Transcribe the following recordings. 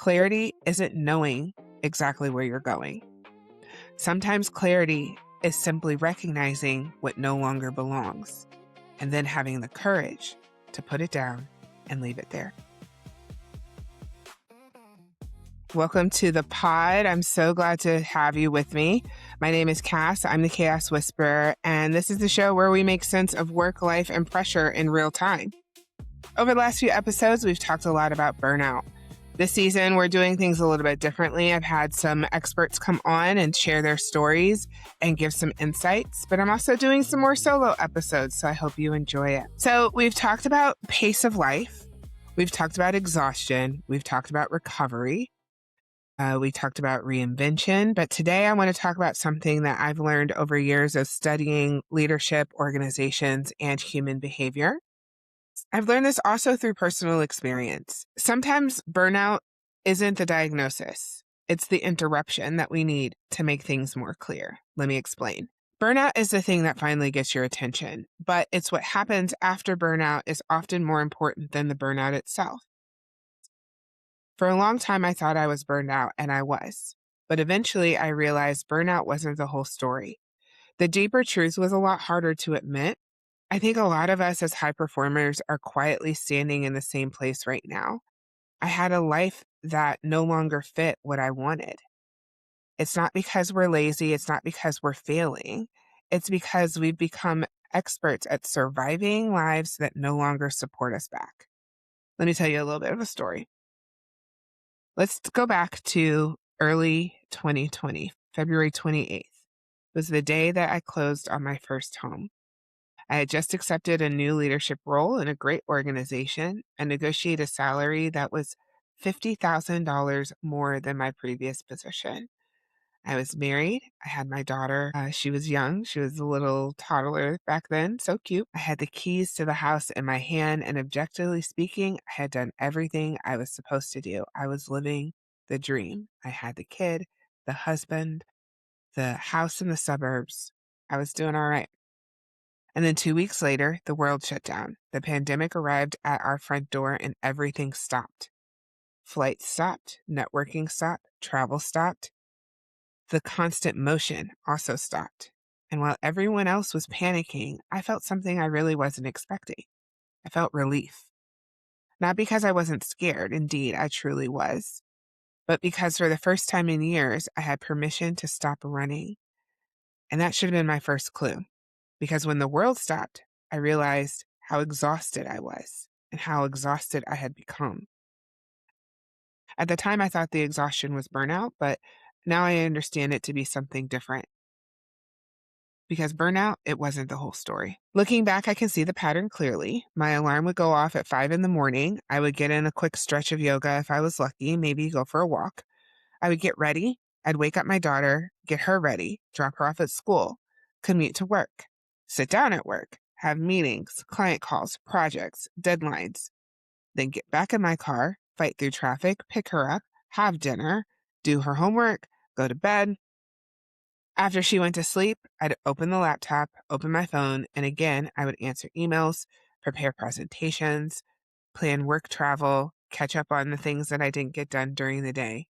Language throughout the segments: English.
clarity isn't knowing exactly where you're going. Sometimes clarity is simply recognizing what no longer belongs and then having the courage to put it down and leave it there. Welcome to the pod. I'm so glad to have you with me. My name is Cass. I'm the Chaos Whisperer, and this is the show where we make sense of work, life, and pressure in real time. Over the last few episodes, we've talked a lot about burnout. This season, we're doing things a little bit differently. I've had some experts come on and share their stories and give some insights, but I'm also doing some more solo episodes, so I hope you enjoy it. So we've talked about pace of life. We've talked about exhaustion. We've talked about recovery. We talked about reinvention, but today I want to talk about something that I've learned over years of studying leadership, organizations, and human behavior. I've learned this also through personal experience. Sometimes burnout isn't the diagnosis. It's the interruption that we need to make things more clear. Let me explain. Burnout is the thing that finally gets your attention, but it's what happens after burnout is often more important than the burnout itself. For a long time, I thought I was burned out, and I was. But eventually, I realized burnout wasn't the whole story. The deeper truth was a lot harder to admit. I think a lot of us as high performers are quietly standing in the same place right now. I had a life that no longer fit what I wanted. It's not because we're lazy. It's not because we're failing. It's because we've become experts at surviving lives that no longer support us back. Let me tell you a little bit of a story. Let's go back to early 2020, February 28th. It was the day that I closed on my first home. I had just accepted a new leadership role in a great organization and negotiated a salary that was $50,000 more than my previous position. I was married. I had my daughter. She was young. She was a little toddler back then. So cute. I had the keys to the house in my hand, and objectively speaking, I had done everything I was supposed to do. I was living the dream. I had the kid, the husband, the house in the suburbs. I was doing all right. And then 2 weeks later, the world shut down. The pandemic arrived at our front door and everything stopped. Flights stopped, networking stopped, travel stopped. The constant motion also stopped. And while everyone else was panicking, I felt something I really wasn't expecting. I felt relief. Not because I wasn't scared, indeed, I truly was, but because for the first time in years, I had permission to stop running. And that should have been my first clue. Because when the world stopped, I realized how exhausted I was and how exhausted I had become. At the time, I thought the exhaustion was burnout, but now I understand it to be something different. Because burnout, it wasn't the whole story. Looking back, I can see the pattern clearly. My alarm would go off at 5 a.m. I would get in a quick stretch of yoga if I was lucky, maybe go for a walk. I would get ready. I'd wake up my daughter, get her ready, drop her off at school, commute to work, sit down at work, have meetings, client calls, projects, deadlines, then get back in my car, fight through traffic, pick her up, have dinner, do her homework, go to bed. After she went to sleep, I'd open the laptop, open my phone, and again, I would answer emails, prepare presentations, plan work travel, catch up on the things that I didn't get done during the day,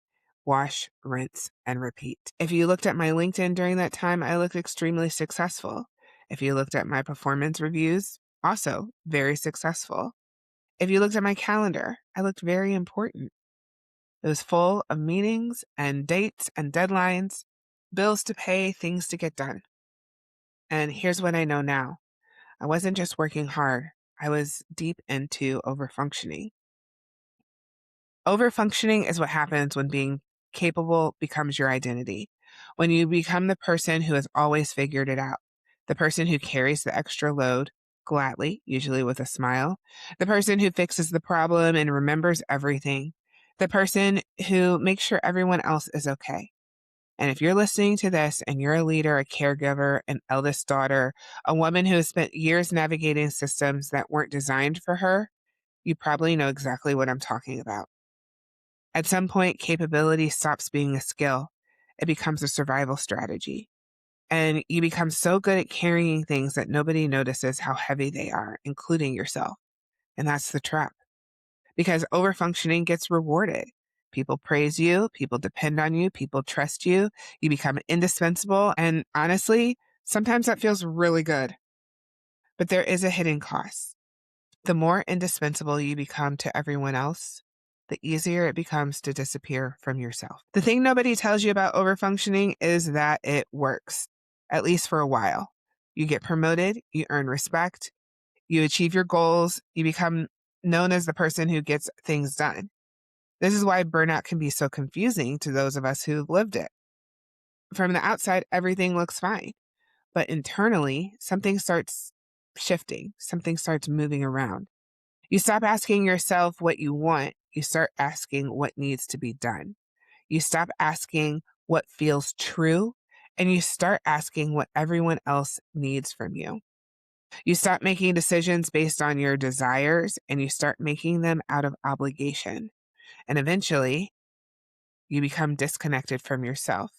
wash, rinse, and repeat. If you looked at my LinkedIn during that time, I looked extremely successful. If you looked at my performance reviews, also very successful. If you looked at my calendar, I looked very important. It was full of meetings and dates and deadlines, bills to pay, things to get done. And here's what I know now. I wasn't just working hard. I was deep into overfunctioning. Overfunctioning is what happens when being capable becomes your identity. When you become the person who has always figured it out, the person who carries the extra load gladly, usually with a smile, the person who fixes the problem and remembers everything, the person who makes sure everyone else is okay. And if you're listening to this and you're a leader, a caregiver, an eldest daughter, a woman who has spent years navigating systems that weren't designed for her, you probably know exactly what I'm talking about. At some point, capability stops being a skill. It becomes a survival strategy. And you become so good at carrying things that nobody notices how heavy they are, including yourself. And that's the trap. Because overfunctioning gets rewarded. People praise you, people depend on you, people trust you, you become indispensable. And honestly, sometimes that feels really good. But there is a hidden cost. The more indispensable you become to everyone else, the easier it becomes to disappear from yourself. The thing nobody tells you about overfunctioning is that it works, at least for a while. You get promoted, you earn respect, you achieve your goals, you become known as the person who gets things done. This is why burnout can be so confusing to those of us who've lived it. From the outside, everything looks fine, but internally, something starts shifting, something starts moving around. You stop asking yourself what you want. You start asking what needs to be done. You stop asking what feels true, and you start asking what everyone else needs from you. You stop making decisions based on your desires, and you start making them out of obligation. And eventually, you become disconnected from yourself,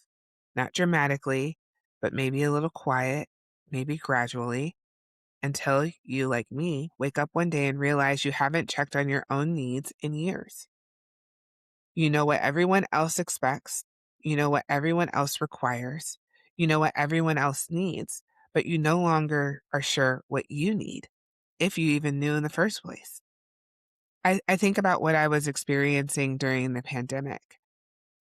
not dramatically, but maybe a little quiet, maybe gradually, until you, like me, wake up one day and realize you haven't checked on your own needs in years. You know what everyone else expects. You know what everyone else requires. You know what everyone else needs, but you no longer are sure what you need, if you even knew in the first place. I think about what I was experiencing during the pandemic.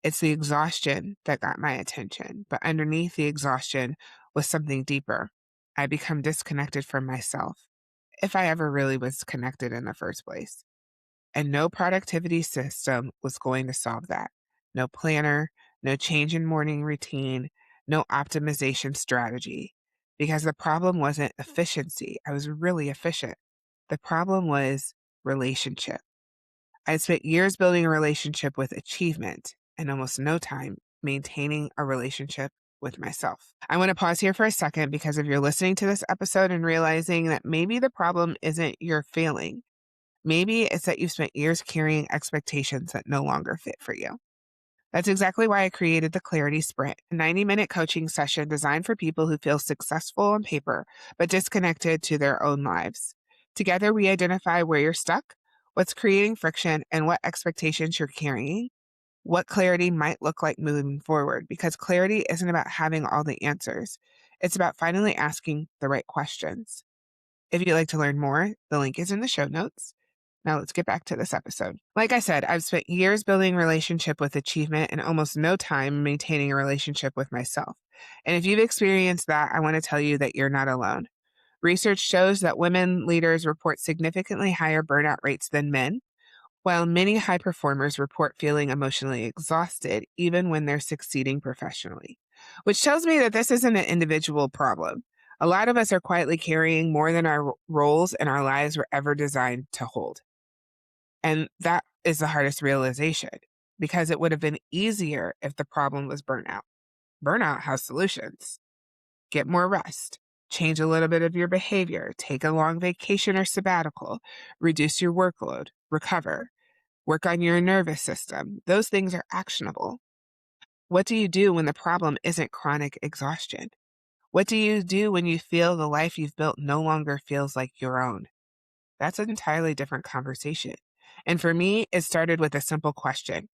It's the exhaustion that got my attention, but underneath the exhaustion was something deeper. I become disconnected from myself, if I ever really was connected in the first place. And no productivity system was going to solve that. No planner, no change in morning routine, no optimization strategy. Because the problem wasn't efficiency. I was really efficient. The problem was relationship. I spent years building a relationship with achievement and almost no time maintaining a relationship with myself. I want to pause here for a second because if you're listening to this episode and realizing that maybe the problem isn't you're failing, maybe it's that you've spent years carrying expectations that no longer fit for you. That's exactly why I created the Clarity Sprint, a 90-minute coaching session designed for people who feel successful on paper, but disconnected to their own lives. Together, we identify where you're stuck, what's creating friction, and what expectations you're carrying, what clarity might look like moving forward, because clarity isn't about having all the answers. It's about finally asking the right questions. If you'd like to learn more, the link is in the show notes. Now let's get back to this episode. Like I said, I've spent years building a relationship with achievement and almost no time maintaining a relationship with myself. And if you've experienced that, I want to tell you that you're not alone. Research shows that women leaders report significantly higher burnout rates than men, while many high performers report feeling emotionally exhausted even when they're succeeding professionally, which tells me that this isn't an individual problem. A lot of us are quietly carrying more than our roles and our lives were ever designed to hold. And that is the hardest realization because it would have been easier if the problem was burnout. Burnout has solutions. Get more rest, change a little bit of your behavior, take a long vacation or sabbatical, reduce your workload, recover, work on your nervous system. Those things are actionable. What do you do when the problem isn't chronic exhaustion? What do you do when you feel the life you've built no longer feels like your own? That's an entirely different conversation. And for me, it started with a simple question.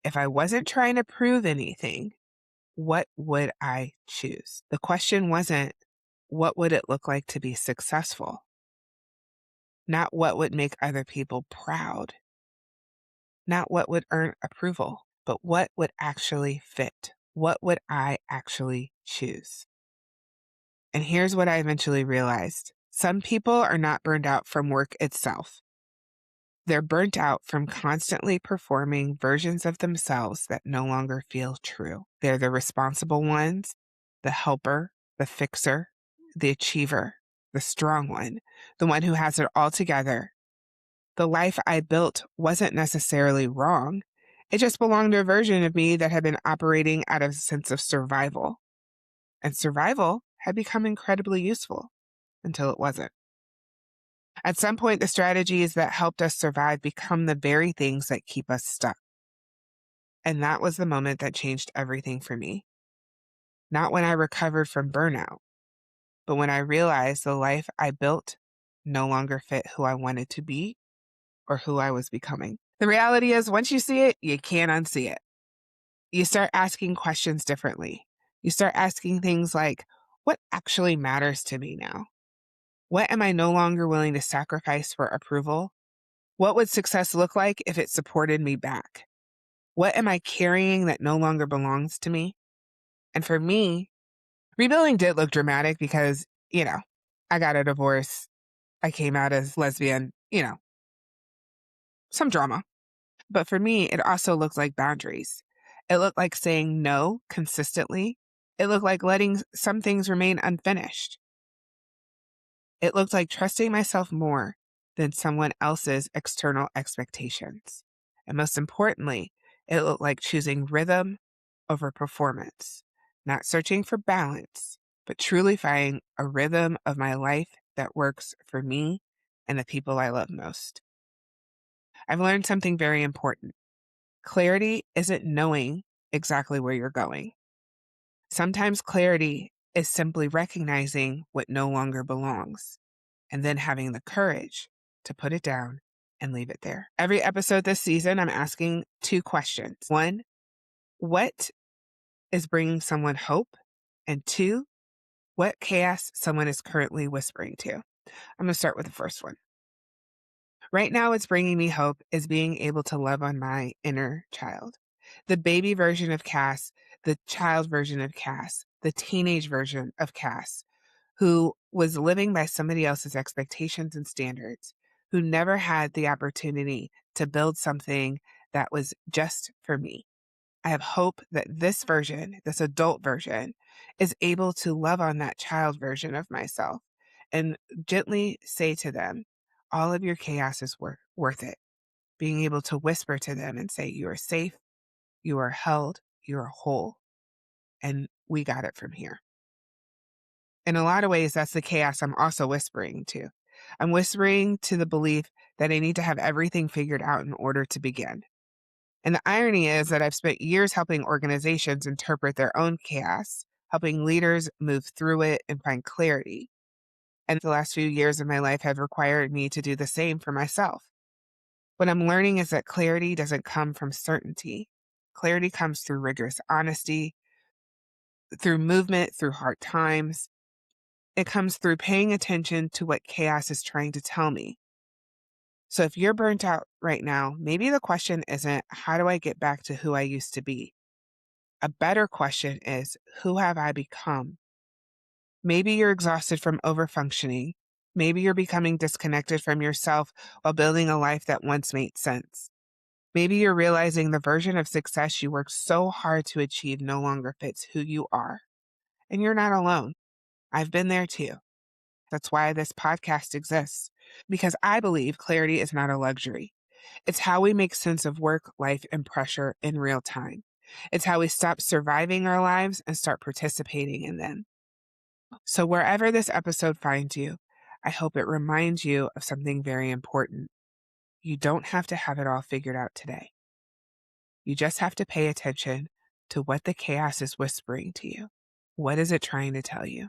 If I wasn't trying to prove anything, what would I choose? The question wasn't, what would it look like to be successful? Not what would make other people proud. Not what would earn approval, but what would actually fit? What would I actually choose? And here's what I eventually realized. Some people are not burned out from work itself. They're burnt out from constantly performing versions of themselves that no longer feel true. They're the responsible ones, the helper, the fixer, the achiever, the strong one, the one who has it all together. The life I built wasn't necessarily wrong. It just belonged to a version of me that had been operating out of a sense of survival. And survival had become incredibly useful until it wasn't. At some point, the strategies that helped us survive become the very things that keep us stuck. And that was the moment that changed everything for me. Not when I recovered from burnout, but when I realized the life I built no longer fit who I wanted to be or who I was becoming. The reality is, once you see it, you can't unsee it. You start asking questions differently. You start asking things like, what actually matters to me now? What am I no longer willing to sacrifice for approval? What would success look like if it supported me back? What am I carrying that no longer belongs to me? And for me, rebuilding did look dramatic because, I got a divorce. I came out as lesbian, some drama. But for me, it also looked like boundaries. It looked like saying no consistently. It looked like letting some things remain unfinished. It looked like trusting myself more than someone else's external expectations. And most importantly, it looked like choosing rhythm over performance, not searching for balance, but truly finding a rhythm of my life that works for me and the people I love most. I've learned something very important. Clarity isn't knowing exactly where you're going. Sometimes clarity is simply recognizing what no longer belongs and then having the courage to put it down and leave it there. Every episode this season, I'm asking 2 questions. 1, what is bringing someone hope? And 2, what chaos someone is currently whispering to? I'm going to start with the first one. Right now, what's bringing me hope is being able to love on my inner child. The baby version of Cass, the child version of Cass, the teenage version of Cass, who was living by somebody else's expectations and standards, who never had the opportunity to build something that was just for me. I have hope that this version, this adult version, is able to love on that child version of myself and gently say to them, all of your chaos is worth it. Being able to whisper to them and say, you are safe, you are held, you are whole, and we got it from here. In a lot of ways, that's the chaos I'm also whispering to. I'm whispering to the belief that I need to have everything figured out in order to begin. And the irony is that I've spent years helping organizations interpret their own chaos, helping leaders move through it and find clarity. And the last few years of my life have required me to do the same for myself. What I'm learning is that clarity doesn't come from certainty. Clarity comes through rigorous honesty, through movement, through hard times. It comes through paying attention to what chaos is trying to tell me. So if you're burnt out right now, maybe the question isn't, how do I get back to who I used to be? A better question is, who have I become? Maybe you're exhausted from overfunctioning. Maybe you're becoming disconnected from yourself while building a life that once made sense. Maybe you're realizing the version of success you worked so hard to achieve no longer fits who you are. And you're not alone. I've been there too. That's why this podcast exists, because I believe clarity is not a luxury. It's how we make sense of work, life, and pressure in real time. It's how we stop surviving our lives and start participating in them. So wherever this episode finds you, I hope it reminds you of something very important. You don't have to have it all figured out today. You just have to pay attention to what the chaos is whispering to you. What is it trying to tell you?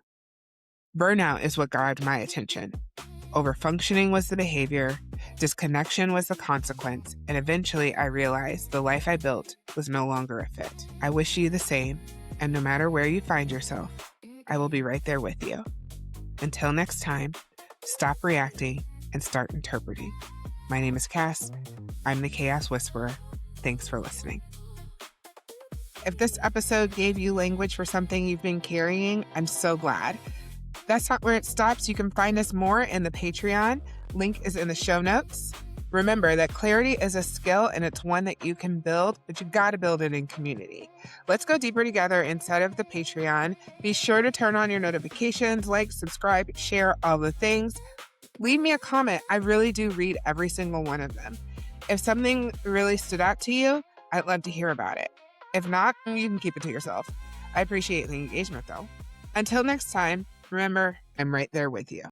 Burnout is what grabbed my attention. Overfunctioning was the behavior, disconnection was the consequence, and eventually I realized the life I built was no longer a fit. I wish you the same, and no matter where you find yourself, I will be right there with you. Until next time, stop reacting and start interpreting. My name is Cass. I'm the Chaos Whisperer. Thanks for listening. If this episode gave you language for something you've been carrying, I'm so glad. That's not where it stops. You can find us more in the Patreon. Link is in the show notes. Remember that clarity is a skill and it's one that you can build, but you got to build it in community. Let's go deeper together inside of the Patreon. Be sure to turn on your notifications, like, subscribe, share, all the things. Leave me a comment. I really do read every single one of them. If something really stood out to you, I'd love to hear about it. If not, you can keep it to yourself. I appreciate the engagement though. Until next time, remember, I'm right there with you.